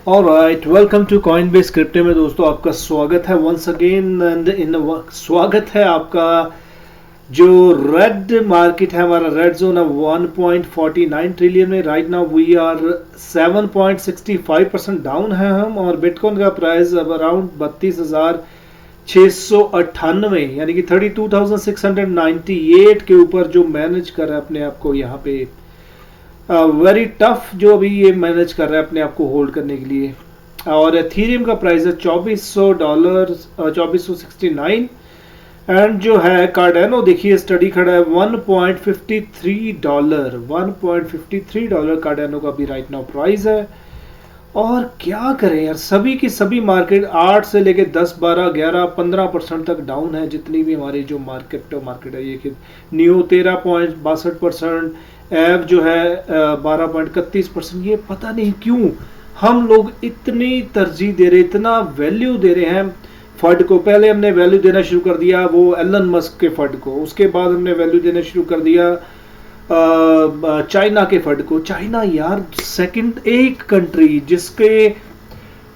Alright, welcome to Coinbase crypto में दोस्तों आपका स्वागत है वंस अगेन एंड स्वागत है आपका। जो रेड मार्केट है, हमारा रेड जोन है 1.49 ट्रिलियन में। Right now we are 7.65% down है हम, और बिटकॉइन का प्राइस अब अराउंड 32,698 यानी कि 32,698 के ऊपर जो मैनेज कर रहा है अपने आप को यहाँ पे। वेरी टफ जो अभी ये मैनेज कर रहा है अपने आप को होल्ड करने के लिए। और एथीरियम का प्राइस है $2400, 2469। एंड जो है कार्डेनो, देखिए स्टडी खड़ा है $1.53, $1.53 कार्डेनो का भी राइट नाउ प्राइस है। और क्या करें यार, सभी की सभी मार्केट 8 से लेके 10, 12, 11, 15% तक डाउन है। जितनी भी हमारी जो मार्केट है, ये न्यू 13.62%, एव जो है 12.31%। ये पता नहीं क्यों हम लोग इतनी तरजीह दे रहे, इतना वैल्यू दे रहे हैं फंड को। पहले हमने वैल्यू देना शुरू कर दिया वो एलन मस्क के फंड को, उसके बाद हमने वैल्यू देना शुरू कर दिया चाइना के फंड को। चाइना यार सेकंड एक कंट्री जिसके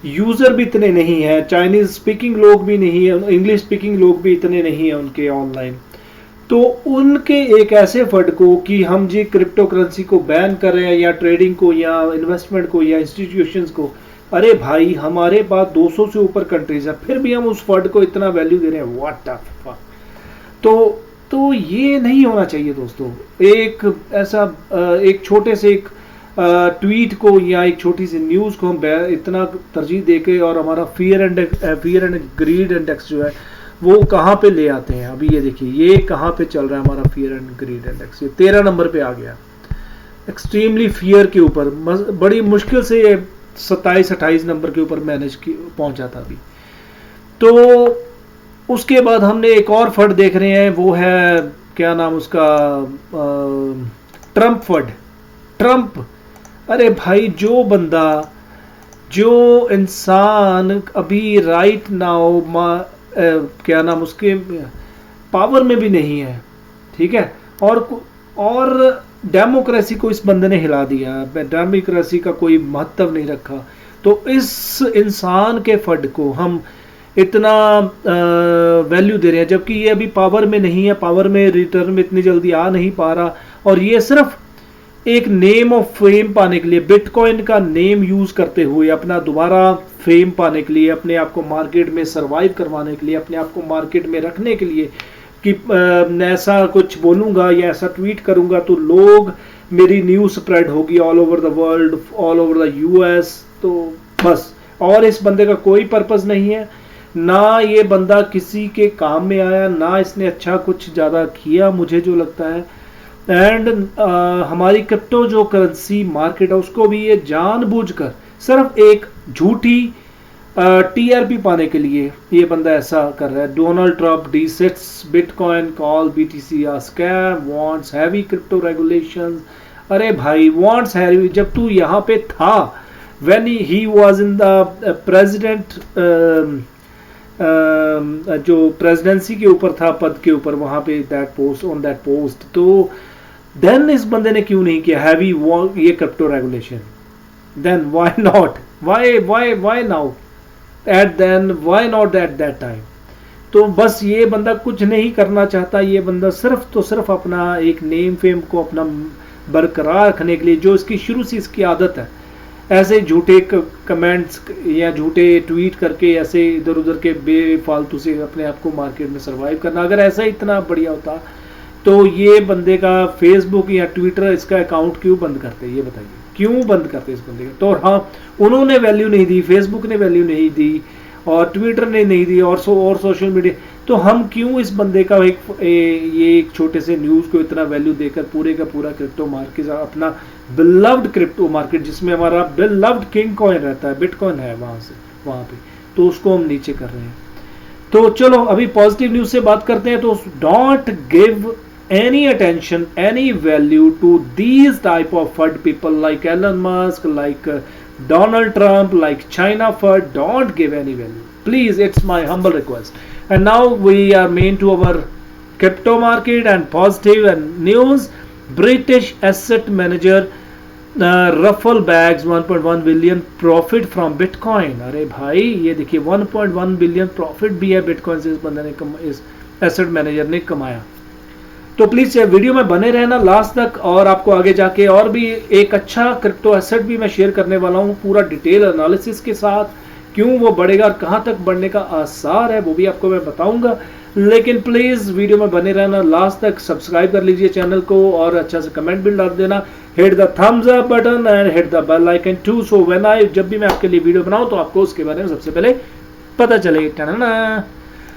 यूजर भी इतने नहीं है, चाइनीज स्पीकिंग लोग भी नहीं है, इंग्लिश स्पीकिंग लोग भी इतने नहीं है उनके ऑनलाइन। तो उनके एक ऐसे फंड को कि हम जी क्रिप्टो करेंसी को बैन कर रहे हैं, या ट्रेडिंग को, या इन्वेस्टमेंट को, या इंस्टीट्यूशंस को। अरे भाई, हमारे पास 200 से ऊपर कंट्रीज है, फिर भी हम उस फंड को इतना वैल्यू दे रहे हैं। What the fuck. तो ये नहीं होना चाहिए दोस्तों। एक ऐसा एक छोटे से एक ट्वीट को या एक छोटी सी न्यूज़ को हम इतना तरजीह देके, और हमारा फियर एंड ग्रीड इंडेक्स जो है वो कहाँ पे ले आते हैं। अभी ये देखिए, ये कहाँ पे चल रहा है हमारा फियर एंड ग्रीड इंडेक्स, ये 13 नंबर पे आ गया, एक्सट्रीमली फियर के ऊपर। बड़ी मुश्किल से ये 27-28 नंबर के ऊपर पहुंचा था अभी। तो उसके बाद हमने एक और फंड देख रहे हैं, वो है क्या नाम उसका, ट्रम्प फंड। ट्रम्प, अरे भाई, जो इंसान अभी राइट नाउ क्या नाम उसके पावर में भी नहीं है, ठीक है, और डेमोक्रेसी को इस बंदे ने हिला दिया। डेमोक्रेसी का कोई महत्व नहीं रखा। तो इस इंसान के फंड को हम इतना वैल्यू दे रहे हैं, जबकि ये अभी पावर में नहीं है, पावर में रिटर्न में इतनी जल्दी आ नहीं पा रहा। और ये सिर्फ एक नेम ऑफ फेम पाने के लिए, बिटकॉइन का नेम यूज करते हुए अपना दोबारा फेम पाने के लिए, अपने आप को मार्केट में सरवाइव करवाने के लिए, अपने आप को मार्केट में रखने के लिए कि ऐसा कुछ बोलूँगा या ऐसा ट्वीट करूँगा तो लोग, मेरी न्यूज़ स्प्रेड होगी all over the world, all over the US. तो बस, और इस बंदे का कोई पर्पस नहीं है, ना ये बंदा किसी के काम में आया, ना इसने अच्छा कुछ ज़्यादा किया मुझे जो लगता है। एंड हमारी क्रिप्टो जो करेंसी मार्केट है उसको भी ये जानबूझकर सिर्फ एक झूठी टीआरपी पाने के लिए ये बंदा ऐसा कर रहा है। Donald Trump disses bitcoin, call BTC a scam, wants heavy crypto regulations. अरे भाई, वांट्स हैवी, जब तू यहाँ पे था, when he was in the president, जो प्रेसिडेंसी के ऊपर था, पद के ऊपर, वहां पे that post, on that post, तो देन इस बंदे ने क्यों नहीं किया हैवी ये crypto regulation? Then why not, why now why not at that time? तो बस ये बंदा कुछ नहीं करना चाहता। ये बंदा सिर्फ अपना एक नेम फेम को अपना बरकरार रखने के लिए, जो इसकी शुरू से इसकी आदत है, ऐसे झूठे कमेंट्स या झूठे ट्वीट करके ऐसे इधर उधर के बेफालतू से अपने आप को मार्केट में सरवाइव करना। अगर ऐसा इतना बढ़िया होता तो ये बंदे का फेसबुक या ट्विटर, इसका अकाउंट क्यों बंद करते? ये बताइए, क्यों बंद करते इस बंदे का? तो हाँ, उन्होंने वैल्यू नहीं दी, फेसबुक ने वैल्यू नहीं दी, और ट्विटर ने नहीं दी, और सोशल मीडिया। तो हम क्यों इस बंदे का ये एक छोटे से न्यूज़ को इतना वैल्यू देकर पूरे का पूरा क्रिप्टो मार्केट, अपना बिलव्ड क्रिप्टो मार्केट जिसमें हमारा बिलव्ड किंग कॉइन रहता है, बिटकॉइन है वहाँ पे, तो उसको हम नीचे कर रहे हैं। तो चलो अभी पॉजिटिव न्यूज़ से बात करते हैं। तो don't give any attention, any value to these type of FUD people like Elon Musk, like Donald Trump, like China FUD. Don't give any value, please. It's my humble request. And now we are main to our crypto market and positive and news. British asset manager Ruffer bags 1.1 billion profit from bitcoin. अरे भाई ये देखिए 1.1 billion profit भी है bitcoin से इस बंदे ने इस एसेट मैनेजर ने कमाया। तो प्लीज वीडियो में बने रहना लास्ट तक, और आपको आगे जाके और भी एक अच्छा क्रिप्टो एसेट भी मैं शेयर करने वाला हूँ पूरा डिटेल एनालिसिस के साथ, क्यों वो बढ़ेगा और कहाँ तक बढ़ने का आसार है वो भी आपको मैं बताऊंगा। लेकिन प्लीज वीडियो में बने रहना लास्ट तक, सब्सक्राइब कर लीजिए चैनल को और अच्छा से कमेंट भी डाल देना, hit the thumbs up button and hit the bell icon too, so when I जब भी मैं आपके लिए वीडियो बनाऊं तो आपको उसके बारे में सबसे पहले पता चले।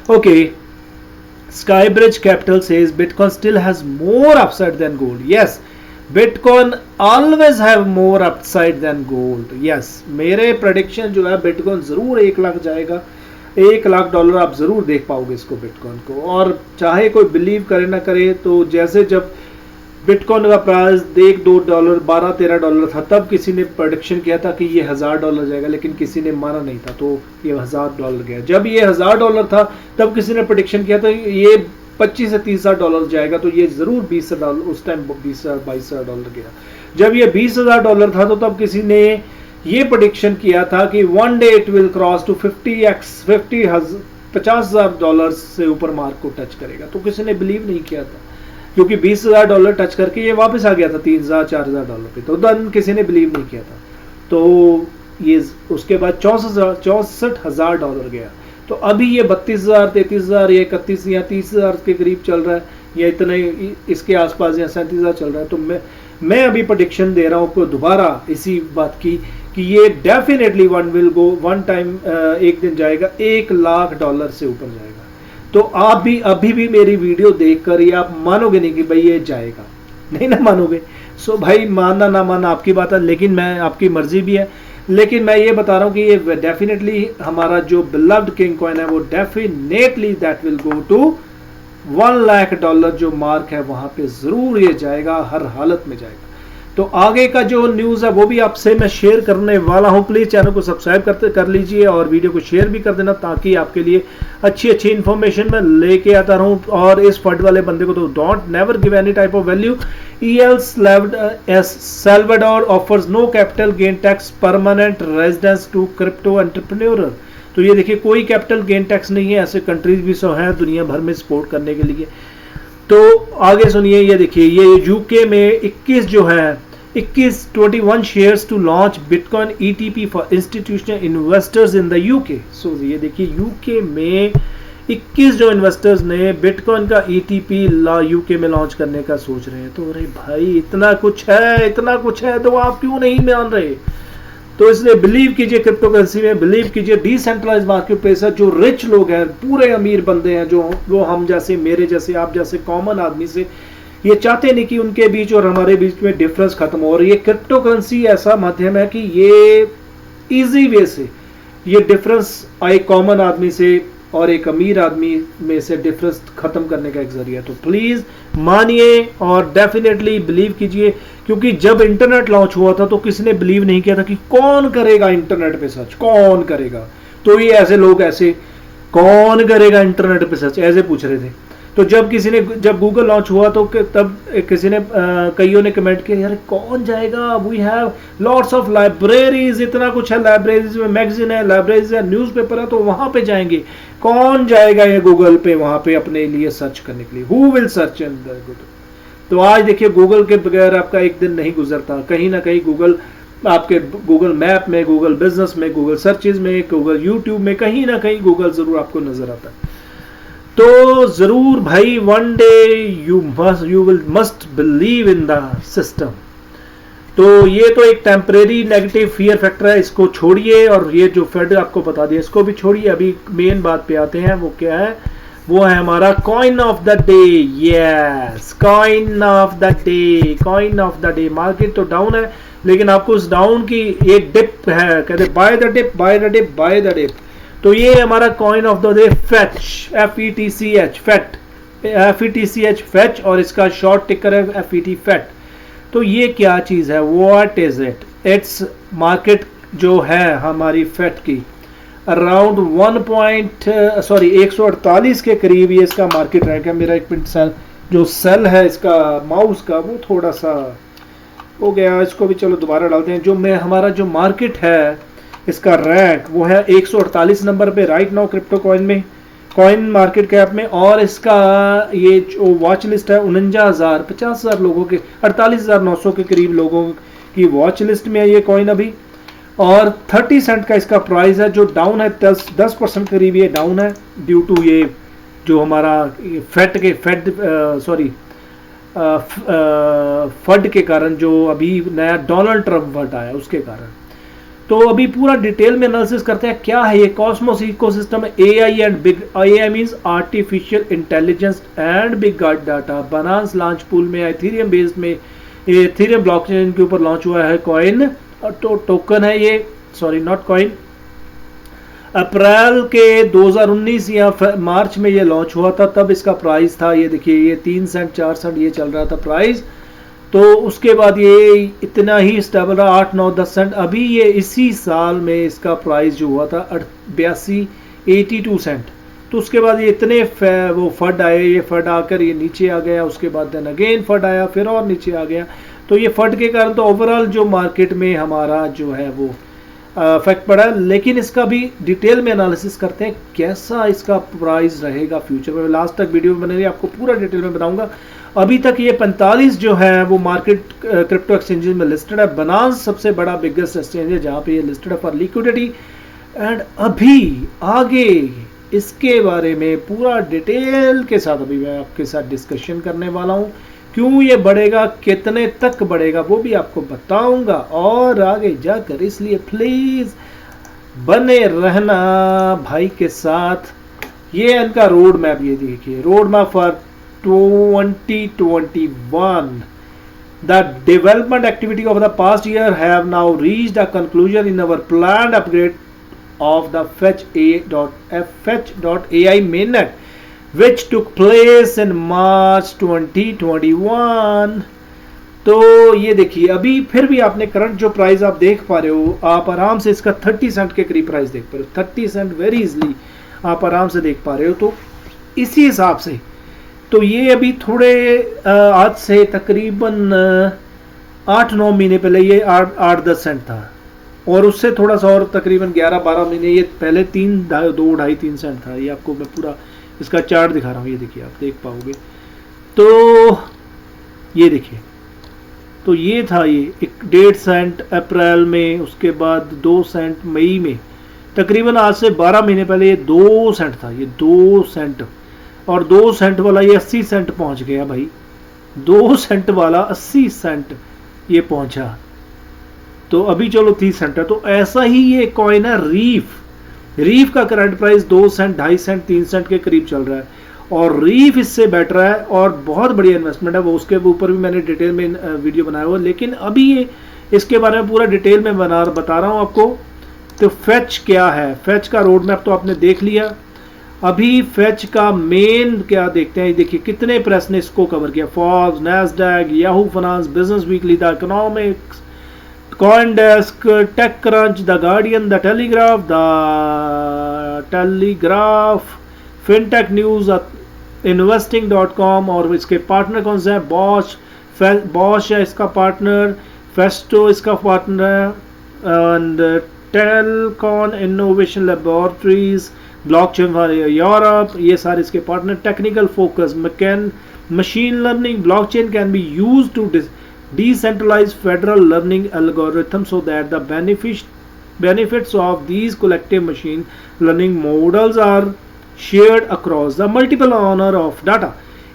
Okay, Skybridge Capital says Bitcoin still has more upside than gold. Yes, Bitcoin always have more upside than gold. Yes, मेरे प्रेडिक्शन जो है बिटकॉइन जरूर 1 लाख जाएगा, $1 लाख आप जरूर देख पाओगे इसको बिटकॉइन को। और चाहे कोई बिलीव करे ना करे, तो जैसे जब बिटकॉइन का प्राइस $1-2 $12-13 था, तब किसी ने प्रेडिक्शन किया था कि ये $1000 जाएगा, लेकिन किसी ने माना नहीं था, तो ये $1000 गया। जब ये $1000 था तब किसी ने प्रेडिक्शन किया था ये $25 से $30,000 जाएगा, तो ये जरूर $20,000 उस टाइम $22,000 गया। जब ये $20,000 था तो तब किसी ने ये प्रेडिक्शन किया था कि one day it will cross to 50,000 से ऊपर मार्क को टच करेगा, तो किसी ने बिलीव नहीं किया था, क्योंकि $20,000 टच करके ये वापस आ गया था $3,000-4,000 पे, तो then किसी ने बिलीव नहीं किया था। तो ये उसके बाद $64,000 गया, तो अभी ये 32,000 33,000 या 31 या 30,000 के करीब चल रहा है, या इतने इसके आसपास या 37,000 चल रहा है। तो मैं अभी प्रेडिक्शन दे रहा हूँ आपको दोबारा इसी बात की कि ये डेफिनेटली वन टाइम एक दिन जाएगा $1 लाख से ऊपर जाएगा। तो आप भी अभी भी मेरी वीडियो देखकर ये आप मानोगे नहीं कि भाई ये जाएगा, नहीं ना मानोगे। सो भाई मानना ना मानना आपकी बात है, लेकिन मैं आपकी मर्जी भी है, लेकिन मैं ये बता रहा हूँ कि ये डेफिनेटली हमारा जो बिलव्ड किंग कॉइन है वो definitely that will go to $1 lakh जो मार्क है वहां पे जरूर ये जाएगा, हर हालत में जाएगा। तो आगे का जो न्यूज़ है वो भी आपसे मैं शेयर करने वाला हूं। प्लीज़ चैनल को सब्सक्राइब कर लीजिए और वीडियो को शेयर भी कर देना, ताकि आपके लिए अच्छी इन्फॉर्मेशन मैं लेके आता रहूं। और इस फंड वाले बंदे को तो don't never give any type of value. EL Salvador offers no capital gain tax permanent residence to crypto entrepreneur. तो ये देखिए कोई कैपिटल गेन टैक्स नहीं है, ऐसे कंट्रीज भी सो हैं दुनिया भर में सपोर्ट करने के लिए। तो आगे सुनिए, ये देखिए ये यूके में 21 shares to launch bitcoin ETP for institutional investors in the UK. So ये देखिए यूके में 21 जो इन्वेस्टर्स ने बिटकॉइन का ETP यूके में लॉन्च करने का सोच रहे हैं। तो अरे भाई इतना कुछ है तो आप क्यों नहीं मान रहे? तो इसलिए बिलीव कीजिए क्रिप्टो करेंसी में, बिलीव कीजिए डिसेंट्रलाइज मार्केट प्लेस है। जो रिच लोग हैं, पूरे अमीर बंदे हैं, जो वो हम जैसे, मेरे जैसे, आप जैसे कॉमन आदमी से ये चाहते नहीं कि उनके बीच और हमारे बीच में डिफरेंस खत्म हो। और ये क्रिप्टो करेंसी ऐसा माध्यम है कि ये इजी वे से ये डिफरेंस एक कॉमन आदमी से और एक अमीर आदमी में से डिफरेंस खत्म करने का एक जरिया। तो प्लीज मानिए और डेफिनेटली बिलीव कीजिए, क्योंकि जब इंटरनेट लॉन्च हुआ था तो किसी ने बिलीव नहीं किया था कि कौन करेगा इंटरनेट पे सर्च, कौन करेगा। तो ये ऐसे लोग ऐसे कौन करेगा इंटरनेट पे सर्च ऐसे पूछ रहे थे। तो जब गूगल लॉन्च हुआ तो तब किसी ने कईयों ने कमेंट किया यार कौन जाएगा, we have lots of libraries, इतना कुछ है, लाइब्रेरीज में मैगजीन है, लाइब्रेरीज है, न्यूज़पेपर है, तो वहां पे जाएंगे। कौन जाएगा ये गूगल पे वहां पे अपने लिए सर्च करने के लिए? Who will search in the Google? तो आज देखिए गूगल के बगैर आपका एक दिन नहीं गुजरता। कहीं ना कहीं गूगल आपके गूगल मैप में, गूगल बिजनेस में, गूगल सर्चेज में, गूगल यूट्यूब में, कहीं ना कहीं गूगल जरूर आपको नजर आता है। तो जरूर भाई one day you must believe in the system. तो ये तो एक टेम्परेरी नेगेटिव फियर फैक्टर है, इसको छोड़िए। और ये जो फेड आपको बता दिया इसको भी छोड़िए। अभी मेन बात पे आते हैं, वो क्या है? वो है हमारा coin of the day. Yes, coin of the day, coin of the day. Market तो डाउन है, लेकिन आपको उस डाउन की एक डिप है, कहते buy the dip, buy the dip, buy the dip. तो ये हमारा coin of the day fetch, FETCH, फेट, FETCH फेच, और इसका शॉर्ट टिकर है FET फेट। तो ये क्या चीज है? What is it? Its market जो है हमारी फेट की अराउंड 148 के करीब ये इसका मार्केट रैंक है। मेरा एक मिनट, सेल जो सेल है इसका माउस का वो थोड़ा सा हो गया, इसको भी चलो दोबारा डालते हैं। जो मैं हमारा जो मार्केट है इसका रैंक वो है 148 नंबर पे राइट नाउ क्रिप्टो कॉइन में, कॉइन मार्केट कैप में। और इसका ये जो वॉच लिस्ट है 49,000 50,000 लोगों के 48,900 के करीब लोगों की वॉच लिस्ट में है ये कॉइन अभी। और 30 सेंट का इसका प्राइस है, जो डाउन है 10% करीब ये डाउन है ड्यू टू ये जो हमारा फंड के कारण, जो अभी नया डोनाल्ड ट्रंप फंड आया उसके कारण। तो अभी पूरा डिटेल में एनालिसिस करते हैं क्या है ये कॉस्मोस इकोसिस्टम है। AI and big, AI means artificial intelligence and big data. Binance launch pool में इथेरियम बेस्ड में, इथेरियम ब्लॉकचेन के ऊपर लॉन्च हुआ है कॉइन, तो टोकन है ये, सॉरी नॉट कॉइन। अप्रैल के 2019 या मार्च में ये लॉन्च हुआ था, तब इसका प्राइस था ये देखिए ये 3 सेंट 4 सेंट ये चल रहा था प्राइस। तो उसके बाद ये इतना ही स्टेबल रहा 8 9 10 सेंट। अभी ये इसी साल में इसका प्राइस जो हुआ था 82 सेंट। तो उसके बाद ये इतने वो फंड आए, ये फंड आकर ये नीचे आ गया, उसके बाद देन अगेन फंड आया, फिर और नीचे आ गया। तो ये फंड के कारण तो ओवरऑल जो मार्केट में हमारा जो है वो इफेक्ट पड़ा। लेकिन इसका भी डिटेल में एनालिसिस करते हैं कैसा इसका प्राइस रहेगा फ्यूचर में। लास्ट तक वीडियो में बने रही, आपको पूरा डिटेल में बताऊंगा। अभी तक ये 45 जो है वो मार्केट क्रिप्टो एक्सचेंजेस में लिस्टेड है। बनांस सबसे बड़ा बिगेस्ट एक्सचेंज है जहाँ पे ये लिस्टेड है फॉर लिक्विडिटी। एंड अभी आगे इसके बारे में पूरा डिटेल के साथ अभी मैं आपके साथ डिस्कशन करने वाला हूँ। क्यों ये बढ़ेगा, कितने तक बढ़ेगा, वो भी आपको बताऊंगा और आगे जाकर, इसलिए प्लीज बने रहना भाई के साथ। ये इनका रोड मैप, ये देखिए road map for 2021. The development activity of the past year have now reached a conclusion in our planned upgrade of the Fetch.ai mainnet, which took place in March 2021. तो ये देखिए अभी फिर भी आपने करंट जो प्राइस आप देख पा रहे हो, आप आराम से इसका 30 सेंट के करीब प्राइस देख पा रहे हो। 30 सेंट वेरी इजली आप आराम से देख पा रहे हो। तो इसी हिसाब से तो ये अभी थोड़े आज से तकरीबन 8-9 महीने पहले ये 8-10 सेंट था, और उससे थोड़ा सा और तकरीबन 11-12 महीने ये पहले 2-2.5-3 सेंट था। ये आपको मैं पूरा इसका चार्ट दिखा रहा हूँ, ये देखिए आप देख पाओगे। तो ये देखिए, तो ये था ये 1.5 सेंट अप्रैल में, उसके बाद 2 सेंट मई में, तकरीबन आज से 12 महीने पहले ये 2 सेंट था, ये 2 सेंट। और 2 सेंट वाला ये 80 सेंट पहुंच गया भाई। 2 सेंट वाला 80 सेंट ये पहुंचा। तो अभी चलो 30 सेंट है। तो ऐसा ही ये कॉइन है रीफ का current price 2 cent 2.5 cent 3 cent के करीब चल रहा है, और रीफ इससे बेटर है और बहुत बढ़िया इन्वेस्टमेंट है। वो उसके ऊपर भी मैंने डिटेल में वीडियो बनाया हुआ, लेकिन अभी ये इसके बारे में पूरा डिटेल में बता रहा हूँ आपको। तो फेच क्या है, फेच का रोड मैप तो आपने देख लिया। अभी फेच का मेन क्या देखते हैं, देखिए कितने प्रेस ने इसको कवर किया। Forbes, Nasdaq, Yahoo Finance, Business Weekly, the Economics, CoinDesk, Tech Crunch, the Guardian, the Telegraph, fintech news, इन्वेस्टिंग.com। और इसके पार्टनर कौन से हैं, बॉश है इसका पार्टनर, फेस्टो इसका partner, and Telcon innovation laboratories, blockchain वाले यूरोप, ये सारे इसके partner. Technical focus, machine learning, blockchain can be used to decentralized federal learning algorithm so that the benefits of these collective machine learning models are shared across the multiple owner of data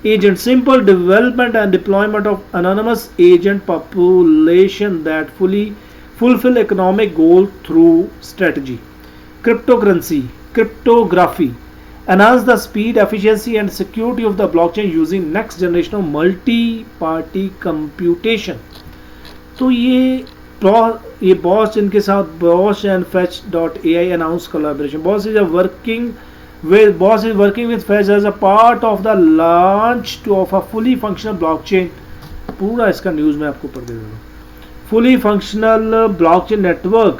agent. Simple development and deployment of anonymous agent population that fulfill economic goal through strategy. Cryptography enhance the speed, efficiency and security of the blockchain using next generation of multi-party computation. तो ये Bosch इनके साथ Bosch and Fetch.ai announce collaboration. Boss is working with Fetch as a part of the launch of a fully functional blockchain. पूरा इसका news मैं आपको पढ़ दे रहा हूँ। Fully functional blockchain network.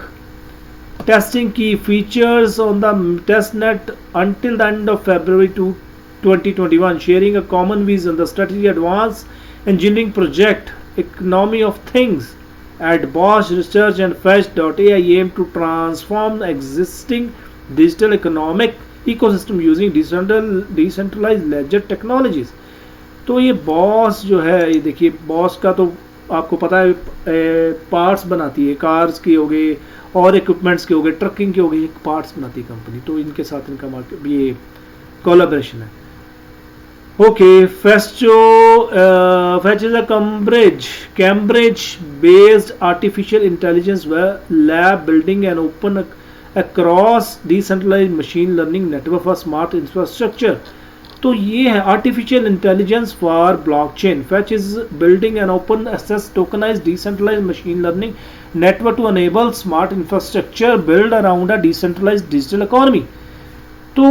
Testing key features on the testnet until the end of February 2021. Sharing a common vision. The strategy advanced engineering project economy of things. At Bosch Research and Fetch.ai aim to transform the existing digital economic ecosystem using decentralized ledger technologies. तो ये boss जो है, ये देखिए boss का तो आपको पता है पार्ट्स बनाती है, कार्स की हो गए और इक्विपमेंट्स के हो गए, ट्रकिंग के हो गए, पार्ट्स बनाती है कंपनी, तो इनके साथ इनका मार्केट ये कोलैबोरेशन है. Okay, Fetch is a Cambridge-based artificial intelligence lab building an open across decentralized machine learning network for smart infrastructure. तो ये है artificial intelligence for blockchain. Fetch is building an open access tokenized decentralized machine learning network to enable smart infrastructure built around a decentralized digital economy. तो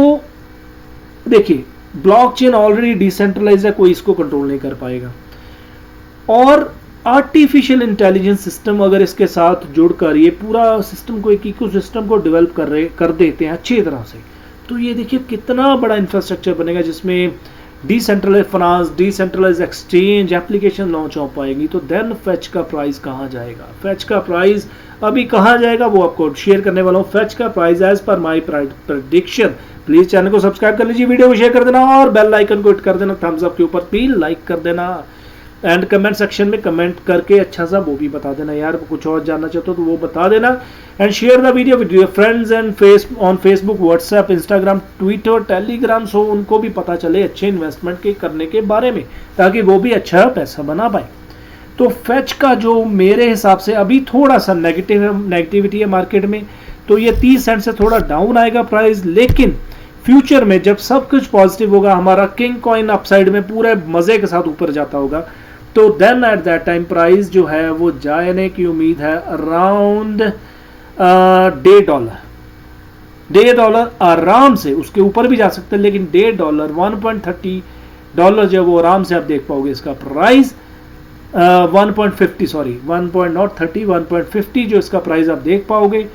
देखिए blockchain already decentralise है, कोई इसको control नहीं कर पाएगा, और आर्टिफिशियल इंटेलिजेंस सिस्टम अगर इसके साथ जुड़कर ये पूरा सिस्टम को एक इकोसिस्टम को डेवलप कर देते हैं अच्छी तरह से, तो ये देखिए कितना बड़ा इंफ्रास्ट्रक्चर बनेगा जिसमें decentralize finance, decentralize exchange application launch हो पाएगी. तो देन फेच का प्राइस कहाँ जाएगा? फेच का प्राइस अभी कहाँ जाएगा वो आपको शेयर करने वाला हूँ. फेच का price as per my prediction. Please channel को सब्सक्राइब कर लीजिए, वीडियो को शेयर कर देना और बेल आइकन को हिट कर देना, थम्स अप के ऊपर भी लाइक कर देना, एंड कमेंट सेक्शन में कमेंट करके अच्छा सा वो भी बता देना यार, कुछ और जानना चाहते हो तो वो बता देना, and share the video with your friends and on Facebook, WhatsApp, Instagram, Twitter, Telegram, so उनको भी पता चले अच्छे इन्वेस्टमेंट के करने के बारे में, ताकि वो भी अच्छा पैसा बना पाए. तो फेच का जो मेरे हिसाब से अभी थोड़ा सा नेगेटिविटी है मार्केट में, तो ये 30 सेंट से थोड़ा डाउन आएगा प्राइस, लेकिन फ्यूचर में जब सब कुछ पॉजिटिव होगा, हमारा किंग कॉइन अपसाइड में पूरे मजे के साथ ऊपर जाता होगा, तो then at that time price जो है वो जाने की उम्मीद है अराउंड $1.5 आराम से, उसके ऊपर भी जा सकते हैं, लेकिन $1.5 $1.30 जो वो आराम से आप देख पाओगे इसका प्राइस. 1.50 जो इसका प्राइस आप देख पाओगे,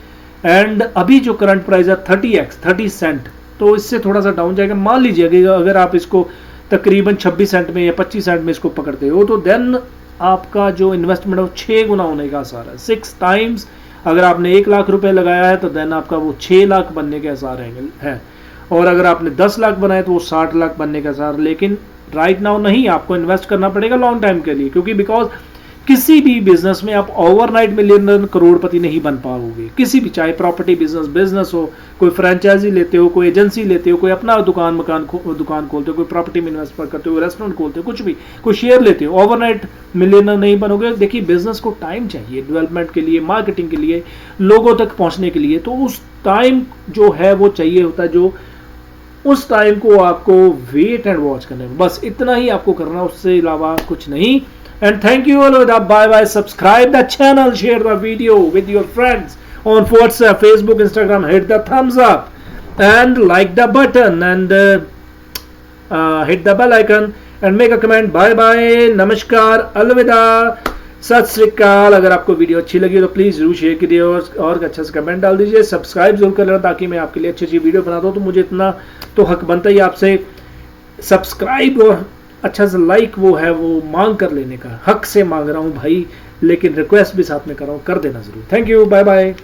एंड अभी जो करंट प्राइस है 30 सेंट, तो इससे थोड़ा सा डाउन जाएगा. मान लीजिए अगर आप इसको तकरीबन 26 सेंट में या 25 सेंट में इसको पकड़ते हो, तो देन आपका जो इन्वेस्टमेंट है वो 6 गुना होने का आसार है. 6 टाइम्स अगर आपने 1 लाख रुपए लगाया है तो देन आपका वो 6 लाख बनने के आसार है, और अगर आपने 10 लाख बनाए तो वो 60 लाख बनने का आसार. लेकिन राइट नाउ नहीं, आपको इन्वेस्ट करना पड़ेगा लॉन्ग टाइम के लिए, क्योंकि बिकॉज किसी भी बिजनेस में आप ओवरनाइट मिलियनर करोड़पति नहीं बन पाओगे. किसी भी, चाहे प्रॉपर्टी बिजनेस हो, कोई फ्रेंचाइजी लेते हो, कोई एजेंसी लेते हो, कोई अपना दुकान खोलते हो, कोई प्रॉपर्टी में इन्वेस्ट करते हो, रेस्टोरेंट खोलते हो, कुछ भी, कोई शेयर लेते हो, ओवरनाइट मिलियनर नहीं बनोगे. देखिए बिजनेस को टाइम चाहिए डेवलपमेंट के लिए, मार्केटिंग के लिए, लोगों तक पहुंचने के लिए, तो उस टाइम जो है वो चाहिए होता है, जो उस टाइम को आपको वेट एंड वॉच करना है. बस इतना ही आपको करना, उससे अलावा कुछ नहीं. And thank you all. Bye. Subscribe the channel, share the video with your friends on WhatsApp, Facebook, Instagram. Hit the thumbs up and like the button, and hit the bell icon and make a comment. Bye. नमस्कार, अलविदा, सत श्री अकाल. अगर आपको video अच्छी लगी तो please जरूर शेयर कीजिए और अच्छा सा कमेंट डाल दीजिए. सब्सक्राइब जरूर कर लेना, ताकि मैं आपके लिए अच्छी वीडियो बनाता हूँ. तो मुझे इतना तो हक बनता ही आपसे सब्सक्राइब और अच्छा सा लाइक वो है वो मांग कर लेने का, हक से मांग रहा हूँ भाई, लेकिन रिक्वेस्ट भी साथ में कर रहा हूँ, कर देना जरूर. Thank you, bye.